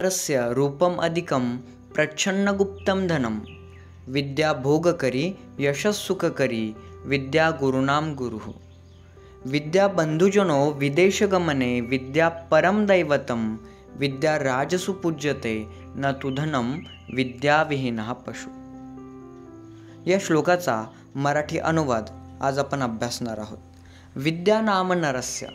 रस्य रूपम अधिकम प्रच्छन्नगुप्तम धनम विद्या भोगकरी यशस्सुखकरी विद्या गुरुनाम गुरुः विद्या बंधुजनो विदेशगमने विद्या परम दैवतम विद्या राजसु पूज्यते न तु धनम विद्याविहीनः पशु। या श्लोकाचा मराठी अनुवाद आज आपण अभ्यासणार आहोत। विद्या नाम नरस्य,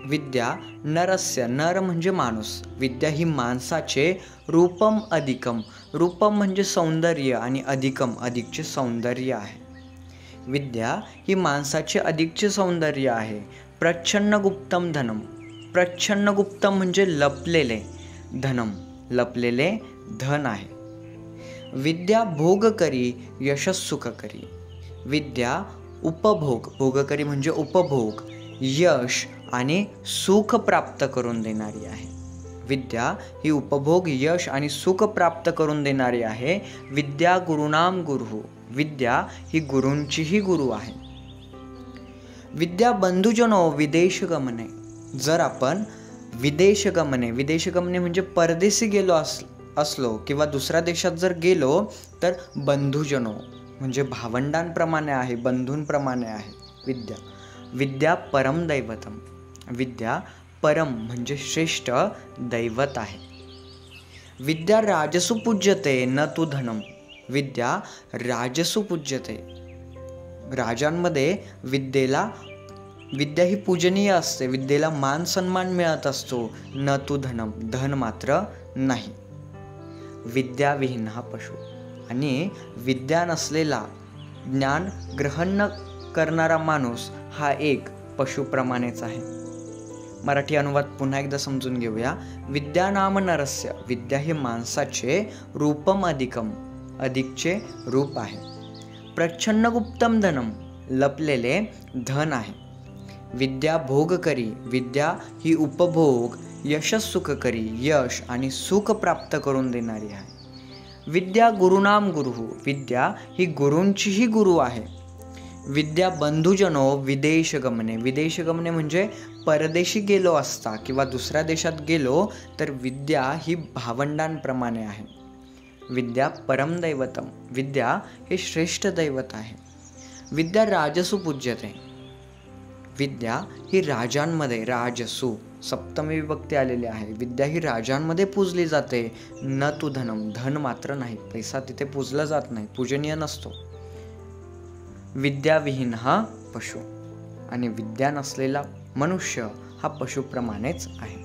विद्या नरस्य, नर म्हणजे माणूस, विद्या ही माणसाचे रूपम अधिकम, रूपम म्हणजे सौंदर्य आणि अधिकम अधिकचे सौंदर्य आहे। विद्या ही माणसाचे अधिकचे सौंदर्य आहे। प्रच्छन्न गुप्तम धनम, प्रच्छन्न गुप्तम म्हणजे लपलेले, धनम लपलेले धन आहे। विद्या भोगकरी यशस्सुखकरी, विद्या उपभोग, भोगकरी म्हणजे उपभोग, यश आणि सुख प्राप्त करून देणारी आहे। विद्या ही उपभोग, यश आणि सुख प्राप्त करून देणारी आहे। विद्या गुरुनाम गुरुः, विद्या ही गुरूंचीही गुरु आहे। विद्या बंधुजनो विदेशगमने, जर आपण विदेशगमने म्हणजे परदेशी गेलो असलो किंवा दुसऱ्या देशात जर गेलो तर बंधुजनो म्हणजे भावंडांप्रमाणे आहे, बंधूंप्रमाणे आहे विद्या। विद्या परम दैवतम, विद्या परम म्हणजे श्रेष्ठ दैवत आहे। विद्या राजसु पूज्यते न तु धनम, विद्या राजसु पूज्यते, राजांमध्ये विद्या ही पूजनीय असते, विद्येला मान सन्मान मिळत असतो, न तु धनम, धन मात्र नाही। विद्याविहीनः पशु, आणि विद्या नसलेला, ज्ञान ग्रहण न करणारा माणूस हा एक पशुप्रमाणेच आहे। मराठी अनुवाद पुन्हा एकदा समजून घेऊया। विद्या नाम नरस्य, विद्या हे माणसाचे रूपम अधिकम अधिकचे रूप आहे। प्रच्छन्न गुप्तम धनम लपलेले धन आहे। विद्या भोगकरी, विद्या ही उपभोग, यशस्सुखकरी यश आणि सुख प्राप्त करून देणारी आहे। विद्या गुरुनाम गुरुः, विद्या ही गुरूंचीही गुरु आहे। विद्या बंधुजनो विदेशगमने, विदेशगमने म्हणजे परदेशी गेलो असता किंवा दुसऱ्या देशात गेलो तर विद्या ही भावंडांप्रमाणे आहे। विद्या परम दैवतम, विद्या हे श्रेष्ठ दैवत आहे। विद्या राजसु पूज्यते, विद्या ही राजांमध्ये, राजसु सप्तमी विभक्ती आलेली आहे, विद्या ही राजांमध्ये पूजली जाते। न तु धनम, धन मात्र नाही, पैसा तिथे पूजला जात नाही, पूजनीय नसतो। विद्याविहीन हा पशु, आणि विद्या नसलेला मनुष्य हा पशुप्रमाणेच आहे।